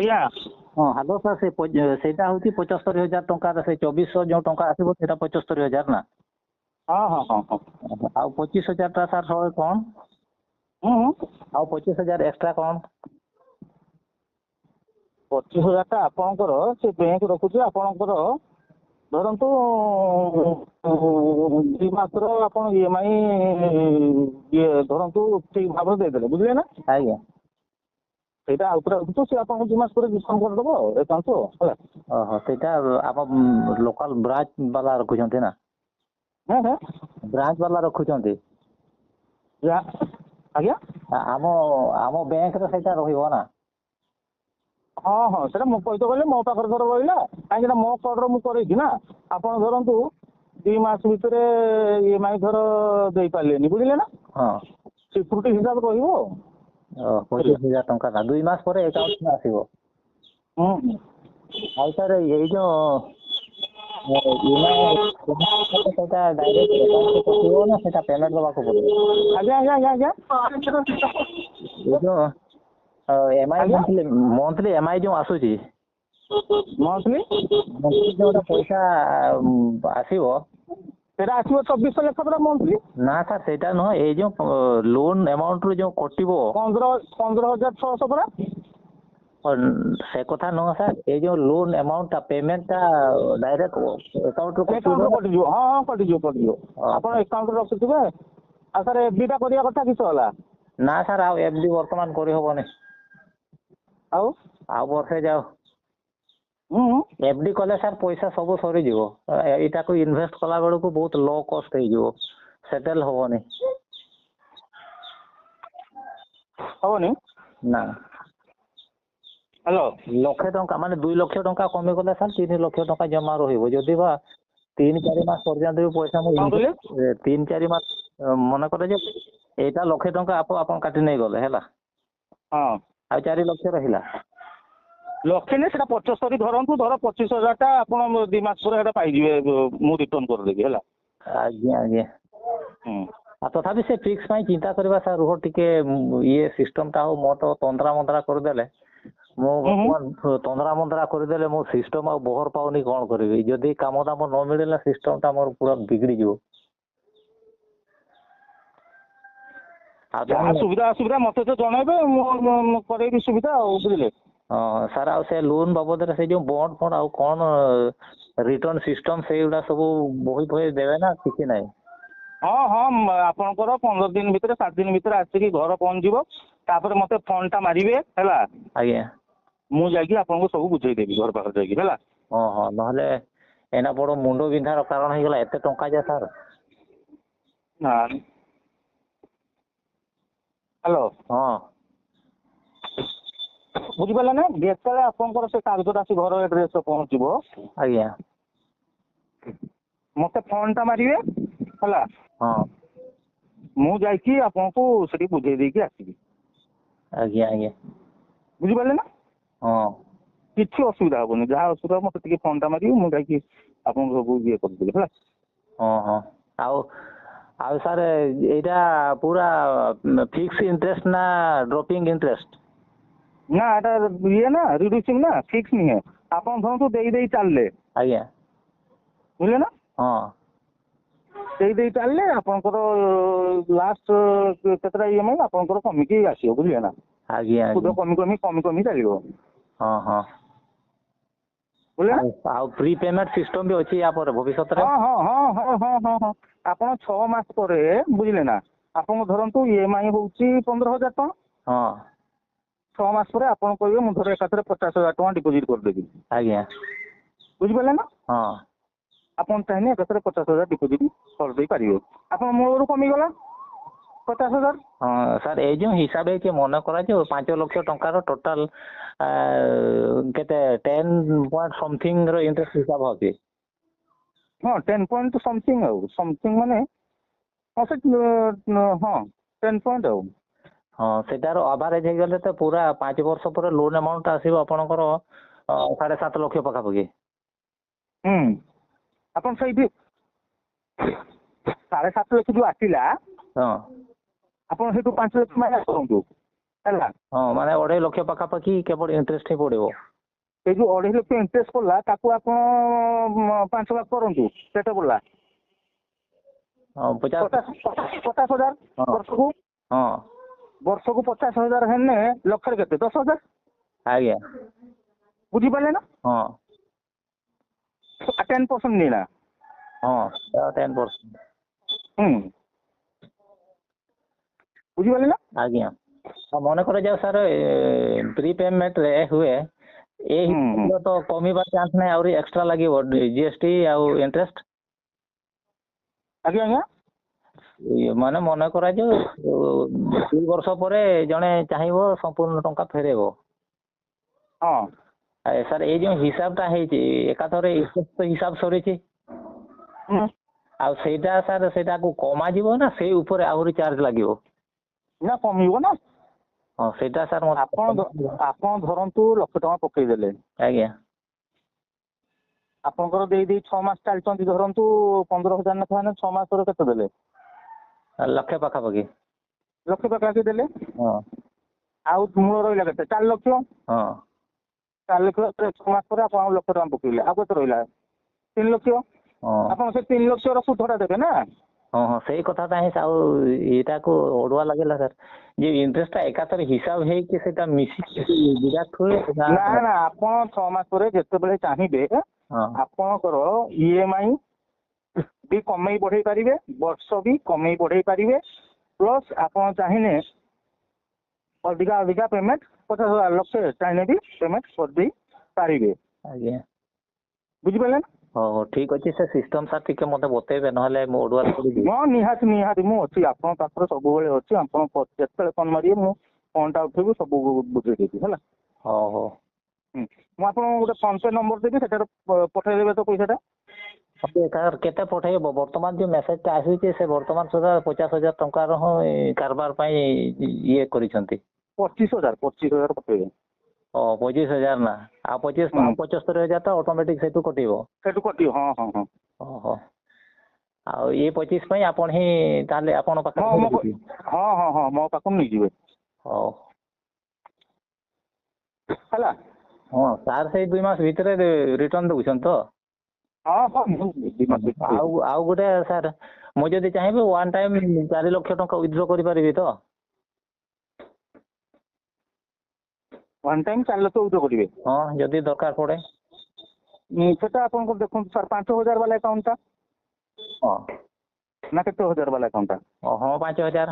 ଆଜ୍ଞା ହଁ hello sir ସେଇଟା ହଉଛି 75,000 ଟଙ୍କାର ସେ 2400 ଯୋଉ ଟଙ୍କା ଆସିବ ସେଇଟା 75,000 ନା ହଁ ହଁ ହଁ ହଁ ଆଉ 25,000 ଟା ସାର୍ ଶହେ କଣ ଆଉ 25,000 ଏକ୍ସଟ୍ରା କଣ 25,000 ଟା ଆପଣଙ୍କର ସେ ବ୍ୟାଙ୍କ ରଖୁଛି ଆପଣଙ୍କର ଧରନ୍ତୁ 2 ମାସର ଆପଣ EMI ଧରନ୍ତୁ ଠିକ ଭାବରେ ଦେଇଦେଲେ ବୁଝିଲେ ନା ଆଜ୍ଞା ସେଇଟା ଆଉ ଥରେ ରଖୁଛୁ ସେ ଆପଣଙ୍କୁ 2 ମାସ ପରେ ଡିସକାଉଣ୍ଟ କରିଦେବ ଏକାଉଣ୍ଟ ହେଲା ଓହୋ ସେଇଟା ଆମ ଲୋକାଲ ବ୍ରାଞ୍ଚ ବାଲା ରଖୁଛନ୍ତି ନା ବ୍ରାଞ୍ଚ ବାଲା ରଖୁଛନ୍ତି ଆଜ୍ଞା ଆମ ଆମ ବ୍ୟାଙ୍କରେ ସେଇଟା ରହିବ ନା ହଁ ହଁ ସେଇଟା ମୁଁ କହିତେ ଗଲେ ମୋ ପାଖରେ ଧର ରହିଲା କାହିଁକିନା ମୋ କାର୍ଡର ମୁଁ କରେଇଛି ନା ଆପଣ ଧରନ୍ତୁ 2 ମାସ ଭିତରେ EMI ଧର ଦେଇପାରିଲେନି ବୁଝିଲେ ନା ହଁ ସିକ୍ୟୁରିଟି ହିସାବ ରହିବ 25,000 ଟଙ୍କା ନା 2 ମାସ ପରେ ଏକାଉଣ୍ଟ ଆସିବ ଆଉ ସାର୍ ଏଇ ଯୋଉ ସେଇଟା ଡାଇରେକ୍ଟ ଏକାଉଣ୍ଟ ପସିବ ନା ସେଇଟା ପେମେଣ୍ଟ ଦେବାକୁ ପଡ଼ିବ ଆଜ୍ଞା ଆଜ୍ଞା ଆଜ୍ଞା ଏଇ ଯୋଉ EMI ଆଜ୍ଞା ମନ୍ଥଲି EMI ଯୋଉ ଆସୁଛି ମନ୍ଥଲି ଯୋଉଟା ପଇସା ଆସିବ ସେଇଟା ଆସିବ 2400 ଲେଖା ପୁରା ମନ୍ଥଲି ନା ସାର୍ ସେଇଟା ନୁହଁ ଏଇ ଯୋଉ ଲୋନ୍ ଆମାଉଣ୍ଟରୁ ଯୋଉ କଟିବ 15,600 ପରା ସେ କଥା ନୁହଁ ସାର୍ ଏଇ ଯୋଉ ଲୋନ୍ ଆମାଉଣ୍ଟଟା ପେମେଣ୍ଟଟା ଡାଇରେକ୍ଟ ଏକାଉଣ୍ଟରୁ ଏକାଉଣ୍ଟରୁ କଟିବ କଟିଯିବ ହଁ କଟିଯିବ ଆପଣ ଏକାଉଣ୍ଟରେ ରଖିଥିବେ ଆଉ ସାର୍ FD ଟା କରିବା କଥା କିସ ହେଲା ନା ସାର୍ ଆଉ FD ବର୍ତ୍ତମାନ କରିହବନି ଆଉ ବର୍ଷେ ଯାଉ FD କଲେ ସାର୍ ପଇସା ସବୁ ସରିଯିବ ଏଇଟାକୁ ଇନଭେଷ୍ଟ କଲା ବେଳକୁ ବହୁତ ଲୋ କଷ୍ଟ ହେଇଯିବ ସେଟେଲ ହବନି ନା ହ୍ୟାଲୋ ଲକ୍ଷେ ଟଙ୍କା ମାନେ 2 ଲକ୍ଷ ଟଙ୍କା କମିଗଲେ ସାର୍ 3 ଲକ୍ଷ ଟଙ୍କା ଜମା ରହିବ ଯଦି ବା 3-4 ମାସ ପର୍ଯ୍ୟନ୍ତ ବି ପଇସା 3-4 ମାସ ମନେକର ଯେ ଏଇଟା ଲକ୍ଷେ ଟଙ୍କା ଆପଣ କାଟି ନେଇଗଲେ ହେଲା ହଁ ଆଉ 4 ଲକ୍ଷ ରହିଲା ଲକ୍ଷେ ନାଇଁ ସେଟା 75 ଧରନ୍ତୁ ଧର 25,000 ଟା ଆପଣ 2 ମାସ ପରେ ସେଟା ପାଇଯିବେ ମୁଁ ରିଟର୍ନ କରିଦେବି ହେଲା ଆଜ୍ଞା ଆଜ୍ଞା ଆଉ ତଥାପି ସେ ଫିକ୍ସ ପାଇଁ ଚିନ୍ତା କରିବା ସାର୍ ରୁହ ଟିକେ ଇଏ ସିଷ୍ଟମଟା ହଉ ମୋ ତ ତନ୍ଦ୍ରା ମନ୍ଦ୍ରା କରିଦେଲେ ମୁଁ ବର୍ତ୍ତମାନ ତନ୍ଦ୍ରା ମନ୍ଦ୍ରା କରିଦେଲେ ମୋ ସିଷ୍ଟମ ଆଉ ବହର ପାଉନି କ'ଣ କରିବି ଯଦି କାମ ଦାମ ନ ମିଳିଲା ସିଷ୍ଟମଟା ମୋର ପୁରା ବିଗିଡ଼ିଯିବ ଯାହା ସୁବିଧା ଅସୁବିଧା ମତେ ତ ଜଣେଇବେ ମୁଁ କରେଇବି ସୁବିଧା ଆଉ ବୁଝିଲେ ହଁ ସାର୍ ଆଉ ସେ ଲୋନ୍ ବାବଦରେ ସେ ଯୋଉ ବଣ୍ଡ ଫଣ୍ଡ ଆଉ କ'ଣ ରିଟର୍ନ ସିଷ୍ଟମ ସେଇଗୁଡ଼ା ସବୁ ବହି ଫହି ଦେବେ ନା କିଛି ନାହିଁ ହଁ ହଁ ଆପଣଙ୍କର 15 ଦିନ ଭିତରେ 7 ଦିନ ଭିତରେ ଆସିକି ଘର ପହଞ୍ଚିବ ତାପରେ ମତେ ଫୋନ୍ଟା ମାରିବେ ହେଲା ଆଜ୍ଞା ମୁଁ ଯାଇକି ଆପଣଙ୍କୁ ସବୁ ବୁଝେଇଦେବି ଘର ପାଖରେ ଯାଇକି ହେଲା ହଁ ନହେଲେ ଏଇନା ବଡ଼ ମୁଣ୍ଡ ବିନ୍ଧାର କାରଣ ହେଇଗଲା ଏତେ ଟଙ୍କା ଯେ ସାର୍ ନା ହ୍ୟାଲୋ ହଁ ବୁଝିପାରିଲେ ନା ଯେତେବେଳେ ଆପଣଙ୍କର ସେ କାଗଜଟା ଆସି ଘର ଆଡ୍ରେସରେ ପହଞ୍ଚିବ ଆଜ୍ଞା ମତେ ଫୋନ୍ଟା ମାରିବେ ହେଲା ହଁ ମୁଁ ଯାଇକି ଆପଣଙ୍କୁ ସେଠି ବୁଝେଇ ଦେଇକି ଆସିବି ଆଜ୍ଞା ଆଜ୍ଞା ବୁଝିପାରିଲେ ନା ହଁ କିଛି ଅସୁବିଧା ହବନି ଯାହା ଅସୁବିଧା ମତେ ଟିକେ ଫୋନ୍ଟା ମାରିବେ ମୁଁ ଯାଇକି ଆପଣଙ୍କୁ ସବୁ ଇଏ କରିଦେବି ହେଲା ହଁ ଆଉ ସାର୍ ଏଇଟା ପୁରା ଫିକ୍ସ ଇଣ୍ଟରେଷ୍ଟ ନା ଡ୍ରପିଂ ଇଣ୍ଟରେଷ୍ଟ ନା ଏଟା ଇଏ ନା ରିଡ୍ୟୁସିଂ ନା ଫିକ୍ସ ନୁହେଁ ଆପଣ ଧରନ୍ତୁ ଦେଇ ଚାଲିଲେ ଆଜ୍ଞା ବୁଝିଲେ ନା ହଁ ଦେଇ ଚାଲିଲେ ଆପଣଙ୍କର ଲାଷ୍ଟ କେତେଟା EMI ଆପଣଙ୍କର କମିକି ଆସିବ ବୁଝିଲେ ନା ଆଜ୍ଞା ସୁଧ କମି ଚାଲିବ ହଁ ବୁଝିଲେ ନା ଆଉ ପ୍ରି ପେମେଣ୍ଟ ସିଷ୍ଟମ ବି ଅଛି ୟା ପରେ ଭବିଷ୍ୟତରେ ହଁ ଆପଣ 6 ମାସ ପରେ ବୁଝିଲେ ନା ଆପଣଙ୍କୁ ଧରନ୍ତୁ EMI ହଉଛି 15,000 ଟଙ୍କା ହଁ 6 ମାସ ପରେ ଆପଣ କହିବେ ମୁଁ ଧର ଏକାଥରେ 50,000 ଟଙ୍କା ଡିପୋଜିଟ୍ କରିଦେବି ଆଜ୍ଞା ବୁଝିପାରିଲେ ନା ହଁ ଆପଣ ଚାହିଁଲେ ଏକାଥରେ 50,000 ଡିପୋଜିଟ୍ କରିଦେଇପାରିବେ ଆପଣ ମୂଳରୁ କମିଗଲା 50,000 ହଁ ସାର୍ ଏଇ ଯେଉଁ ହିସାବ ହେଇଛି ମନେ କରାଯାଉ 5 ଲକ୍ଷ ଟଙ୍କାର ଟୋଟାଲ କେତେ 10 ସମଥିଙ୍ଗର ଇଣ୍ଟରେଷ୍ଟ ହିସାବ ହେଉଛି ହଁ 10 ପଏଣ୍ଟ ସମଥିଙ୍ଗ ଆଉ ସମଥିଙ୍ଗ ମାନେ ହଁ 10 ପଏଣ୍ଟ ଆଉ ହଁ ସେଟାର ଆଭାରେଜ ହେଇଗଲେ ତ ପୁରା 5 ବର୍ଷ ପରେ ଲୋନ୍ ଆମାଉଣ୍ଟ ଆସିବ ଆପଣଙ୍କର 7.5 ଲକ୍ଷ ପାଖାପାଖି ଆପଣ ସେଇଠି 7.5 ଲକ୍ଷ ଯୋଉ ଆସିଲା ହଁ ଆପଣ ସେଇଠୁ 5 ଲକ୍ଷ ମାଇନସ୍ କରନ୍ତୁ ହେଲା। ହଁ ମାନେ 2.5 ଲକ୍ଷ ପାଖାପାଖି କେବଳ ଇଣ୍ଟରେଷ୍ଟ ହିଁ ପଡିବ। এই ଯୋଉ 2.5 ଲକ୍ଷ ଇଣ୍ଟରେଷ୍ଟ ପଡିଲା ତାକୁ ଆପଣ 5 ଲାଖ କରନ୍ତୁ କେତେ ପଡିଲା? ହଁ 50। 50,000 ହଁ ବର୍ଷକୁ। ହଁ ବର୍ଷକୁ 50,000 ହେଲେ ଲକ୍ଷରେ କେତେ 10,000? ଆଜ୍ଞା ବୁଝିପାରିଲେ ନା? ହଁ 10% ନେଇନା। ହଁ 10%। ବୁଝିପାରିଲେ ନା? ଆଜ୍ଞା ମନେ କରାଯାଉ ସାର୍ ପ୍ରିପେମେଣ୍ଟ ରେ ହୁଏ ଏ ହିସାବରେ ତ କମିବାର ଚାନ୍ସ ନାହିଁ, ଆହୁରି ଏକ୍ସଟ୍ରା ଲାଗିବ ଜିଏସଟି ଆଉ ଇଣ୍ଟରେଷ୍ଟ। ଆଜ୍ଞା ଆଜ୍ଞା ମାନେ ମନେ କରାଯାଉ 2 ବର୍ଷ ପରେ ଜଣେ ଚାହିଁବ ସମ୍ପୂର୍ଣ୍ଣ ଟଙ୍କା ଫେରେଇବ। ହଁ ସାର୍ ଏଇ ଯୋଉ ହିସାବଟା ହେଇଛି ଏକାଥରେ ଇଣ୍ଟରେଷ୍ଟ ହିସାବ ସରିଛି, ଆଉ ସେଇଟା ସାର୍ ସେଇଟାକୁ କମାଯିବ ନା ସେଇ ଉପରେ ଆହୁରି ଚାର୍ଜ ଲାଗିବ? ନା କମିବ ନା। ହଁ ସେଇଟା ସାର୍ ଆପଣ ଧରନ୍ତୁ ଲକ୍ଷେ ଟଙ୍କା ପକେଇଦେଲେ, ଆଜ୍ଞା ଆପଣଙ୍କର ଦେଇ 6 ମାସ ଚାଲିଛନ୍ତି, ଧରନ୍ତୁ 15,000 ଲେଖା ହେଲେ 6 ମାସରେ କେତେ ଦେଲେ? ଲକ୍ଷେ ପାଖାପାଖି। ଲକ୍ଷେ ପାଖାପାଖି ଦେଲେ। ହଁ ଆଉ ମୂଳ ରହିଲା କେତେ? 4 ଲକ୍ଷ। ହଁ 4 ଲକ୍ଷ 6 ମାସ ପରେ ଆପଣ ଆଉ ଲକ୍ଷେ ଟଙ୍କା ପକେଇଲେ, ଆଉ କେତେ ରହିଲା? 3 ଲକ୍ଷ। ହଁ ଆପଣ ସେ 3 ଲକ୍ଷର ସୁଧଟା ଦେବେ ନା। ହଁ ହଁ ସେଇ କଥାଟା ହିଁ ଆଉ ଏଇଟାକୁ ଅଡୁଆ ଲାଗିଲା ସାର୍, ଯେ ଇଣ୍ଟରେଷ୍ଟଟା ଏକାଥରେ ହିସାବ ହେଇକି ସେଇଟା ମିଶିକି ବିରାଟ ହୁଏ ନା ନା ଆପଣ 6 ମାସ ପରେ ଯେତେବେଳେ ଚାହିଁବେ ହଁ ଆପଣଙ୍କର EMI ବି କମେଇ ବଢେଇ ପାରିବେ, ବର୍ଷ ବି କମେଇ ବଢେଇ ପାରିବେ, ପ୍ଲସ୍ ଆପଣ ଚାହିଁଲେ ଅଧିକା ପେମେଣ୍ଟ 50,000 ଲକ୍ଷେ ଚାହିଁଲେ ବି ପେମେଣ୍ଟ କରିଦେଇ ପାରିବେ। ଆଜ୍ଞା ବୁଝିପାରିଲେ ନା? ହଉ ଠିକ ଅଛି ସେ ସିଷ୍ଟମ ସାର୍ ଟିକେ ମତେ ବତେଇବେ, ନହେଲେ ମୁଁ ଅଡୁଆରେ ପଡିବି। ହଁ ନିହାତି ନିହାତି ମୁଁ ଅଛି ଆପଣଙ୍କ ପାଖରେ ସବୁବେଳେ ଅଛି। ଆପଣ ଯେତେବେଳେ ଫୋନ ମାରିବେ ମୁଁ ଫୋନଟା ଉଠେଇବି, ସବୁ ବୁଝେଇଦେବି ହେଲା। ହଉ ହଉ ମୁଁ ଆପଣଙ୍କୁ ଗୋଟେ ଫୋନ ପେ ନମ୍ବର ଦେବି, ସେଠାରେ ପଠେଇଦେବେ ତ ପଇସାଟା। ସାର୍ କେତେ ପଠେଇବ? ବର୍ତ୍ତମାନ ଯୋଉ ମେସେଜଟା ଆସିଛି ସେ ବର୍ତ୍ତମାନ ସୁଦ୍ଧା 50,000 ଟଙ୍କାର ହିଁ କାରବାର ପାଇଁ ଇଏ କରିଛନ୍ତି। 25,000 ପଠେଇବେ। 25,000 ନା ଆଉ 75,000 ତ ଅଟୋମେଟିକ ସେଇଠୁ କଟିବ। ସେଠୁ କଟିବ। ହଁ ହଁ ହଁ ଓହୋ ଆଉ ଇଏ 25 ପାଇଁ ଆପଣ ହିଁ ତାହେଲେ ଆପଣ ପାଖରେ ହଁ ହଁ ମୋ ପାଖକୁ ନେଇଯିବେ। ହଉ ହେଲା। ହଁ ସାର୍ ସେଇ 2 ମାସ ଭିତରେ ରିଟର୍ନ ଦେଉଛନ୍ତି ତ? ହଁ ହଁ ଆଉ ଗୋଟେ ସାର୍, ମୁଁ ଯଦି ଚାହିଁବି ୱାନ୍ ଟାଇମ୍ 4 ଲକ୍ଷ ଟଙ୍କା ୱିଥଡ୍ର କରିପାରିବି ତ? ୱାନ୍ ଟାଇମ୍ 4 ଲକ୍ଷ ୱିଥଡ୍ର କରିବେ? ହଁ ଯଦି ଦରକାର ପଡେ। ସେଟା ଆପଣଙ୍କର ଦେଖନ୍ତୁ ସାର୍ 5,000 ବାଲା ଆକାଉଣ୍ଟଟା ହଁ ନା କେତେ ହଜାର ବାଲା ଆକାଉଣ୍ଟଟା? ହଁ 5,000।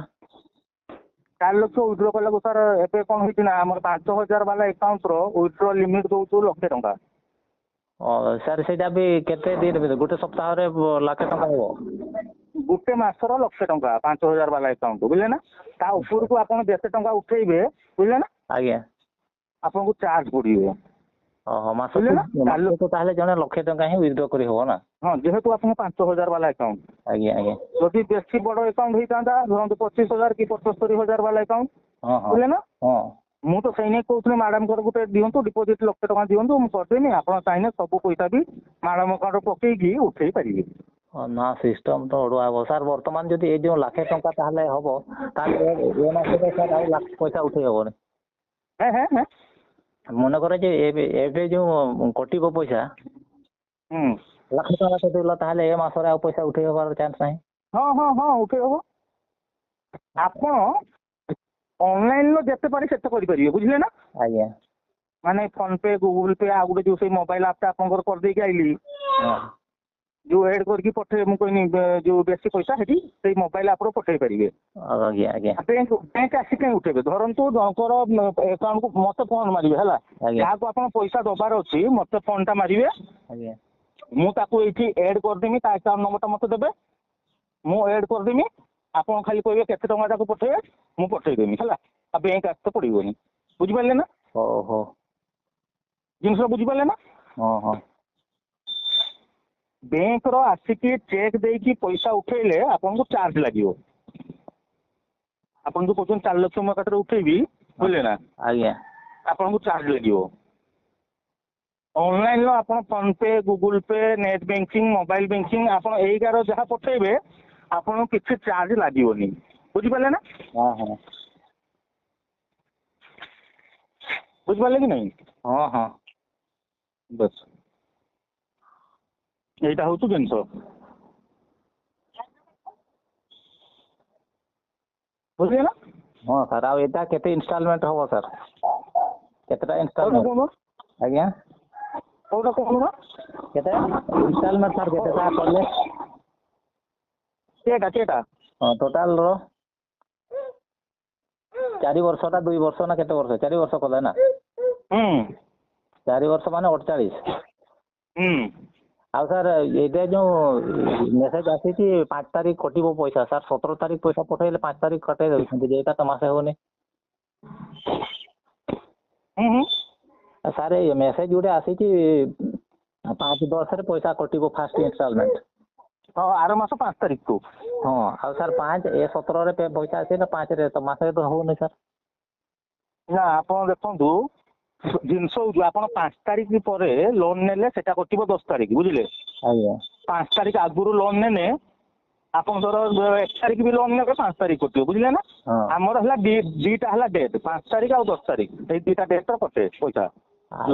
4 ଲକ୍ଷ ୱିଥଡ୍ର କଲାକୁ ସାର୍ ଏବେ କ'ଣ ହେଇଛି ନା ଆମର 5,000 ବାଲା ଆକାଉଣ୍ଟର ୱିଥଡ୍ର ଲିମିଟ୍ ଦଉଛୁ 1,00,000 ଟଙ୍କା। ସାର୍ ସେଇଟା ବି କେତେ ଦିନ ଭିତରେ? ଗୋଟେ ସପ୍ତାହରେ 1,00,000 ଟଙ୍କା ହେବ? ଗୋଟେ ମାସର 1,00,000 ଟଙ୍କା 5,000 ବାଲା ଆକାଉଣ୍ଟ, ବୁଝିଲେ ନା? ତା ଉପରକୁ ଆପଣ ଯେତେ ଟଙ୍କା ଉଠେଇବେ, ବୁଝିଲେ ନା, ଆଜ୍ଞା ଆପଣଙ୍କୁ ଚାର୍ଜ ପଡିବ। ମାସକୁ ତାହେଲେ ଜଣେ 1,00,000 ଟଙ୍କା ହିଁ ୱିଥଡ୍ର କରି ହବ ନା? ହଁ ଯେହେତୁ ଆପଣ 5,000 ବାଲା ଆକାଉଣ୍ଟ। ଆଜ୍ଞା ଆଜ୍ଞା ଯଦି ବେଶୀ ବଡ ଆକାଉଣ୍ଟ ହେଇଥାନ୍ତା, ଧରନ୍ତୁ 25,000 କି 75,000 ବାଲା ଆକାଉଣ୍ଟ, ହଁ ହଁ ବୁଝିଲେ ନା? ହଁ ମୁଁ ତ ସେଇ ନେଇ କହୁଥିଲି ମ୍ୟାଡାମଙ୍କର ଗୋଟେ ଦିଅନ୍ତୁ ଡିପୋଜିଟ୍ 1,00,000 ଟଙ୍କା ଦିଅନ୍ତୁ, ମୁଁ କରିଦେବି। ଆପଣ ଚାହିଁଲେ ସବୁ ପଇସା ବି ମ୍ୟାଡାମ ଆକାଉଣ୍ଟରେ ପକେଇକି ଉଠେଇ ପାରିବେ। ନା ସିଷ୍ଟମ ତ ଅଡୁଆ ହବ ସାର୍। ବର୍ତ୍ତମାନ ଯଦି ଏଇ ଯୋଉ 1,00,000 ଟଙ୍କା ତାହେଲେ ହବ, ତାହେଲେ ଏ ମାସରେ ସାର୍ ଆଉ 1,00,000 ପଇସା ଉଠେଇ ହବନି? ମନେକର ଯେ ଏବେ ଯୋଉ କଟିବ ପଇସା 1,00,000 ଟଙ୍କା କଟିଗଲା, ତାହେଲେ ଏ ମାସରେ ଆଉ ପଇସା ଉଠେଇ ହବାର ଚାନ୍ସ ନାହିଁ? ହଁ ଉଠେଇ ହବ। ଆପଣ ଅନଲାଇନର ଯେତେ ପାରି ସେତେ କରିପାରିବେ, ବୁଝିଲେ ନା? ଆଜ୍ଞା ମାନେ ଫୋନ ପେ, ଗୁଗୁଲ ପେ, ଆଉ ଗୋଟେ ଯୋଉ ସେଇ ମୋବାଇଲ ଆପଟା ଆପଣଙ୍କର କରିଦେଇକି ଆଇଲି, ଯୋଉ ଏଡ୍ କରିକି ପଠେଇ, ମୁଁ କହିନି ଯୋଉ ବେଶୀ ପଇସା ସେଠି ସେଇ ମୋବାଇଲ ଆପରୁ ପଠେଇ ପାରିବେ। ଆଜ୍ଞା ଆଜ୍ଞା ବ୍ୟାଙ୍କ ଆସି କାହିଁ ଉଠେଇବେ? ଧରନ୍ତୁ ଜଣଙ୍କର ଆକାଉଣ୍ଟକୁ ମତେ ଫୋନ ମାରିବେ ହେଲା, ଯାହାକୁ ଆପଣ ପଇସା ଦବାର ଅଛି ମତେ ଫୋନଟା ମାରିବେ, ଆଜ୍ଞା ମୁଁ ତାକୁ ଏଇଠି ଏଡ୍ କରିଦେମି, ତା ଆକାଉଣ୍ଟ ନମ୍ବରଟା ମତେ ଦେବେ, ମୁଁ ଏଡ୍ କରିଦେମି। ଆପଣ ଖାଲି କହିବେ କେତେ ଟଙ୍କା ତାକୁ ପଠେଇବେ, ମୁଁ ପଠେଇଦେମି ହେଲା। ଆଉ ବ୍ୟାଙ୍କ ଆସିତେ ପଡିବନି। ବୁଝିପାରିଲେ ନା? ହଉ ଜିନିଷ ବୁଝିପାରିଲେ ନା? ହଁ ବ୍ୟାଙ୍କର ଆସିକି ଚେକ୍ ଦେଇକି ପଇସା ଉଠେଇଲେ ଆପଣଙ୍କୁ ଚାର୍ଜ ଲାଗିବ। ଆପଣ ଯୋଉ କହୁଛନ୍ତି 4 ଲକ୍ଷ ମୋ ଖାତାରେ ଉଠେଇବି, ବୁଝିଲେ ନା, ଆଜ୍ଞା ଆପଣଙ୍କୁ ଚାର୍ଜ ଲାଗିବ। ଅନଲାଇନର ଆପଣ phone pay, Google pay, net banking, mobile banking, ଆପଣ ଏଇଗାର ଯାହା ପଠେଇବେ ଆପଣଙ୍କୁ କିଛି ଚାର୍ଜ ଲାଗିବନି। ବୁଝିପାରିଲେ ନା? ହଁ ବୁଝିପାରିଲେ କି ନାହିଁ? ହଁ ହଁ ବସ୍ ଏଇଟା ହଉଛି ଜିନିଷ, ବୁଝିଲେ ନା? ହଁ ସାର୍। ଆଉ ଏଇଟା କେତେ ଇନଷ୍ଟଲମେଣ୍ଟ ହବ ସାର୍? କେତେଟା କୋଉଟା ଇନଷ୍ଟଲମେଣ୍ଟ? କହୁନ, ଆଜ୍ଞା କୋଉଟା କହୁନ? କେତେ ଇନଷ୍ଟଲମେଣ୍ଟ ସାର୍ କେତେଟା କଲେ? କେଟା ହଁ ଟୋଟାଲ ର 4 ବର୍ଷଟା 2 ବର୍ଷ ନା କେତେ ବର୍ଷ? 4 ବର୍ଷ କଲେ ନା? ହୁଁ 4 ବର୍ଷ ମାନେ 48। ହୁଁ ଆଉ ସାର୍ ଏଇଟା ଯୋଉ ମେସେଜ ଆସିଛି 5 ତାରିଖ କଟିବ ପଇସା, ସାର୍ 17 ତାରିଖ ପଇସା ପଠେଇଲେ 5 ତାରିଖ କଟେଇ ଦେଉଛନ୍ତି, ଏଇଟା ତ ମାସେ ହବନି। ହୁଁ ସାର୍ ଏଇ ମେସେଜ ଗୋଟେ ଆସିଛି 5/10 ପଇସା କଟିବ ଫାଷ୍ଟ ଇନଷ୍ଟଲମେଣ୍ଟ। ହଁ ଆର ମାସ 5 ତାରିଖକୁ। ହଁ ଆଉ ସାର୍ 5/17 ପଇସା ଆସିଲା 5ରେ, ତ ମାସେ ତ ହବନି ସାର୍। ନା ଆପଣ ଦେଖନ୍ତୁ, ଜିନିଷ ହଉଛି ଆପଣ 5 ତାରିଖ ପରେ ଲୋନ ନେଲେ ସେଟା କଟିବ 10 ତାରିଖ, ବୁଝିଲେ? ଆଜ୍ଞା 5 ତାରିଖ ଆଗରୁ ଲୋନ ନେଲେ ଆପଣଙ୍କର 1 ତାରିଖ ବି ଲୋନ ନେବେ 5 ତାରିଖ କଟିବ, ବୁଝିଲେ ନା? ହଁ ଆମର ହେଲା ଦିଟା ହେଲା ଡେଟ୍, 5 ତାରିଖ ଆଉ 10 ତାରିଖ, ଏଇ ଦିଟା ଡେଟ୍ ର କଟେ ପଇସା,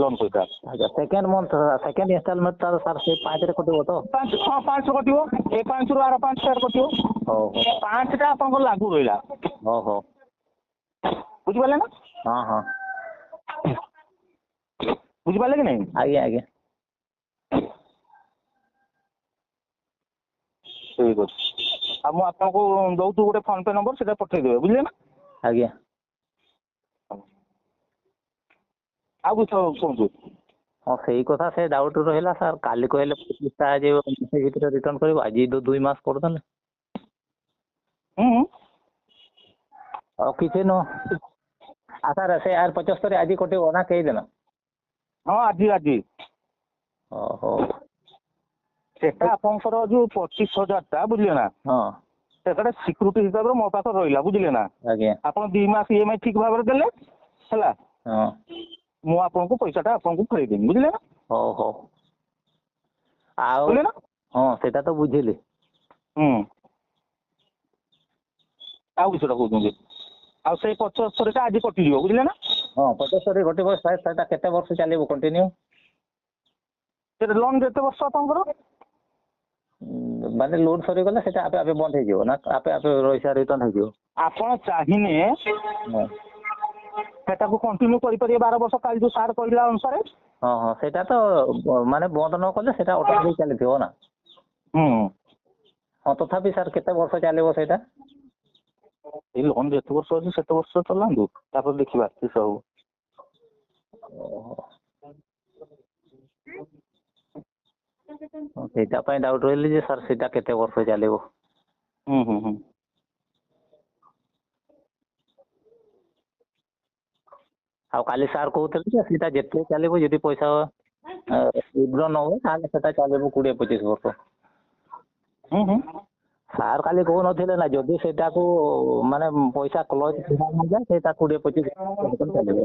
ଲୋନ ପଇସା। ଆଜ୍ଞା second month second instalment sir ସେଇ 5ରେ କଟିବ ତ? ହଁ 5 କଟିବ, ଏ 5 ରୁ ଆର 5 ତାରିଖ କଟିବ। ହଉ ହଉ 5ଟା ଆପଣଙ୍କର ଲାଗୁ ରହିଲା, ହଉ ହଉ ବୁଝିପାରିଲେ ନା? ହଁ ହଁ ବୁଝିପାରିଲେ କି ନାହିଁ? ଆଜ୍ଞା ଆଜ୍ଞା ଠିକ୍ ଅଛି। ଆଉ ମୁଁ ଆପଣଙ୍କୁ ଦଉଛୁ ଗୋଟେ ଫୋନ ପେ ନମ୍ବର, ସେଟା ପଠେଇଦେବେ, ବୁଝିଲେ ନା? ଆଜ୍ଞା। ଆଉ କିଛି କୁହନ୍ତୁ। ହଁ ସେଇ କଥା, ସେ ଡାଉଟ୍ ରହିଲା ସାର୍। କାଲି କହିଲେ 25ଟା ଆସିବ, ସେ ଭିତରେ ରିଟର୍ନ କରିବ, ଆଜି 2 ମାସ କରିଦେଲେ। ହୁଁ ଆଉ କିଛି ନୁହଁ। ସାର୍ ସେ 75 ଆଜି କଟିବ ନା କେଇଦିନ? ହଁ ଆଜି। ଓହୋ ସେଟା ଆପଣଙ୍କର ଯୋଉ 25,000ଟା, ବୁଝିଲେ ନା? ହଁ ସେଟା ସିକ୍ୟୁରିଟି ହିସାବରେ ମୋ ପାଖରେ ରହିଲା, ବୁଝିଲେ ନା? ଆଜ୍ଞା ଆପଣ 2 ମାସ EMI ଠିକ ଭାବରେ ଦେଲେ ହେଲା, ହଁ ମୁଁ ଆପଣଙ୍କୁ ପଇସାଟା ଆପଣଙ୍କୁ ଫେରେଇଦେବି, ବୁଝିଲେ ନା? ହଉ ହଉ। ଆଉ ବୁଝିଲେ ନା? ହଁ ସେଇଟା ତ ବୁଝିଲି। ହୁଁ ଆଉ କିଛିଟା କହୁଛନ୍ତି? ଆଉ ସେଇ 75ଟା ଆଜି କଟିଯିବ, ବୁଝିଲେ ନା? ହଁ 75 କଟିବ ସାର୍। ସେଇଟା କେତେ ବର୍ଷ ଚାଲିବ କଣ୍ଟିନ୍ୟୁ? ସେଟା ଲୋନ୍ କେତେ ବର୍ଷ ଆପଣଙ୍କର? ମାନେ ଲୋନ୍ ସରିଗଲେ ସେଟା ଆପେ ଆପେ ବନ୍ଦ ହେଇଯିବ ନା ଆପେ ଆପେ ପଇସା ରିଟର୍ନ ହେଇଯିବ? ଆପଣ ଚାହିଁଲେ ହଁ ସେଟାକୁ କଣ୍ଟିନ୍ୟୁ କରିପାରିବେ 12 ବର୍ଷ, କାଲି ଯୋଉ ସାର୍ କହିଲା ଅନୁସାରେ। ହଁ ହଁ ସେଇଟା ତ ମାନେ ବନ୍ଦ ନ କଲେ ସେଇଟା ଅଟୋମେଟିକ୍ ଚାଲିଥିବ ନା? ହୁଁ ହଁ ତଥାପି ସାର୍ କେତେ ବର୍ଷ ଚାଲିବ ସେଇଟା? ଏଇ ଲୋନ୍ ଯେତେ ବର୍ଷ ଅଛି ସେତେ ବର୍ଷ ଚଲାନ୍ତୁ, ତାପରେ ଦେଖିବା କିସ ହବ। ଓହୋ ସେଇଟା ପାଇଁ ଡାଉଟ୍ ରହିଲି ଯେ ସାର୍ ସେଇଟା କେତେ ବର୍ଷ ଚାଲିବ? ହୁଁ ଆଉ କାଲି ସାର୍ କହୁଥିଲେ ଯେ ସେଇଟା ଯେତେ ଚାଲିବ, ଯଦି ପଇସା ୱିଥଡ୍ର ନ ହୁଏ ତାହେଲେ ସେଟା ଚାଲିବ 20-25 ବର୍ଷ। ହୁଁ ସାର୍ କାଲି କହୁନଥିଲେ ନା, ଯଦି ସେଇଟାକୁ ମାନେ ପଇସା କ୍ଲୋଜ୍ ହେଇଯାଏ ସେଇଟା 20-25 ବର୍ଷ ଚାଲିବ।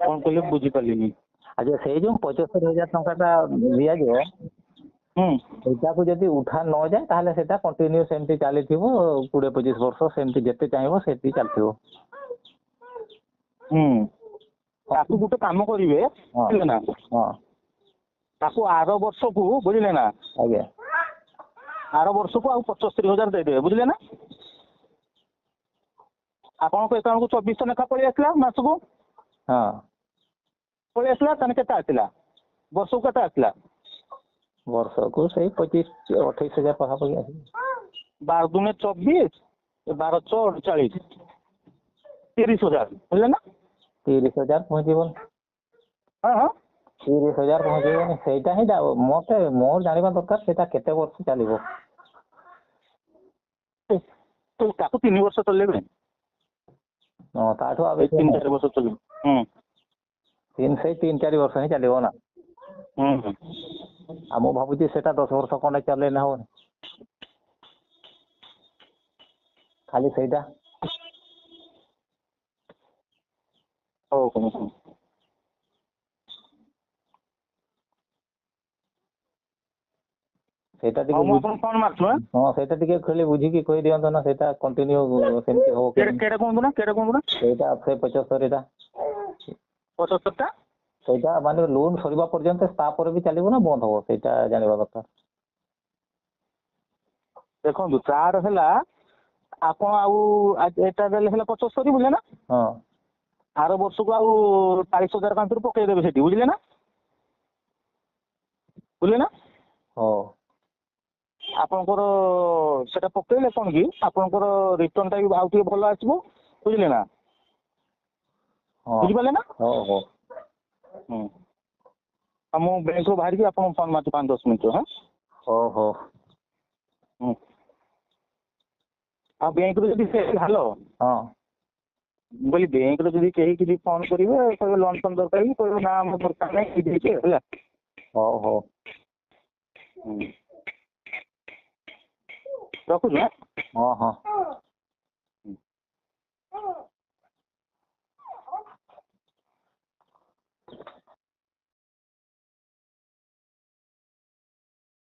କଣ କହିଲେ ବୁଝିପାରିଲିନି? ଆଚ୍ଛା ସେଇ ଯୋଉ 75,000 ଟଙ୍କାଟା ଦିଆଯିବ, ହୁଁ ସେଇଟାକୁ ଯଦି ଉଠା ନଯାଏ ତାହେଲେ ସେଟା କଣ୍ଟିନ୍ୟୁ ସେମିତି ଚାଲିଥିବ 20-25 ବର୍ଷ, ସେମିତି ଯେତେ ଚାହିଁବ ସେତିକି ଚାଲିଥିବ। ହୁଁ ତାକୁ ଗୋଟେ କାମ କରିବେ, ହଁ ବୁଝିଲେ ନା? ହଁ ତାକୁ ଆର ବର୍ଷକୁ, ବୁଝିଲେ ନା? ଆଜ୍ଞା ଆର ବର୍ଷକୁ ଆଉ 75,000 ଦେଇଦେବେ, ବୁଝିଲେ ନା? ଆପଣଙ୍କ ଏକାଉଣ୍ଟକୁ 2400 ଲେଖା ପଳେଇ ଆସିଲା ମାସକୁ, ହଁ ପଳେଇ ଆସିଲା, ତାହେଲେ କେତେ ଆସିଲା ବର୍ଷକୁ? କେତେ ଆସିଲା? ବର୍ଷକୁ ସେଇ 25-28,000 ପାଖାପାଖି ଆସିବ। 12 ଦୁନେ 24, 12 ଚଉଦ 40, 30,000, ବୁଝିଲେ ନା? 30,000 ପହଞ୍ଚିବନି। ହଁ 30,000 ପହଞ୍ଚିବନି। ସେଇଟା ହିଁ ମୋର ଜାଣିବା ଦରକାର, ସେଇଟା କେତେ ବର୍ଷ ଚାଲିବ? ତାକୁ 3 ବର୍ଷ ଚଲେଇବେ। ହଁ ତାଠୁ ଆଉ ଏଇ ବେଶୀ ନାହିଁ। 3-4 ବର୍ଷ ଚଲେଇବେ। ସେଇ 3-4 ବର୍ଷ ହିଁ ଚାଲିବ ନା? ହୁଁ ଆଉ ମୁଁ ଭାବୁଛି ସେଟା 10 ବର୍ଷ ଖଣ୍ଡେ ଚଲେଇଲେ ହବନି? ଖାଲି ସେଇଟା? ହଉ ସେଇଟା ହଉ ଟିକେ ମୁଁ ଆପଣଙ୍କୁ ଫୋନ୍ ମାରୁଛୁ। ହଁ ସେଇଟା ଟିକେ ଖାଲି ବୁଝିକି କହିଦିଅନ୍ତୁ ନା, ସେଇଟା କଣ୍ଟିନ୍ୟୁ ସେମିତି ହବ କି କେଡ଼େ କୁହନ୍ତୁ ନା ସେଇଟା ସେ 75ଟା 75ଟା ସେଇଟା ମାନେ ଲୋନ୍ ସରିବା ପର୍ଯ୍ୟନ୍ତ ତାପରେ ବି ଚାଲିବ ନା ବନ୍ଦ ହବ, ସେଇଟା ଜାଣିବା ଦରକାର। ଦେଖନ୍ତୁ ତାର ହେଲା ଆପଣ ଆଉ ଏଟା ଦେଲେ ହେଲା 75 ବୁଝିଲେ ନା। ହଁ ଆର ବର୍ଷକୁ ଆଉ 40,000 କାନ୍ତରୁ ପକେଇଦେବେ ସେଠି ବୁଝିଲେ ନା। ହଉ ଆପଣଙ୍କର ସେଟା ପକେଇଲେ କଣ କି ଆପଣଙ୍କର ରିଟର୍ନ ଟା ବି ଆଉ ଟିକେ ଭଲ ଆସିବ ବୁଝିଲେ ନା। ହଁ ବୁଝିପାରିଲେ ନା। ହଉ ହଉ ଆଉ ମୁଁ ବ୍ୟାଙ୍କରୁ ବାହାରିକି ଆପଣଙ୍କୁ ଫୋନ୍ ମାରୁଛି 5-10 ମିନିଟ୍। ହଁ ହଉ ଆଉ ବ୍ୟାଙ୍କରୁ ଯଦି ହ୍ୟାଲୋ ହଁ ମୁଁ କହିଲି ବ୍ୟାଙ୍କରୁ ଯଦି କେହି କିଛି ଫୋନ୍ କରିବେ କହିବେ ଲୋନ୍ ଫୋନ୍ ଦରକାର କି କହିବେ ନା ଆମର ଦରକାର ନାହିଁ ଦେଇଛି ହେଲା। ହଉ ରଖୁଛୁ। ହଁ।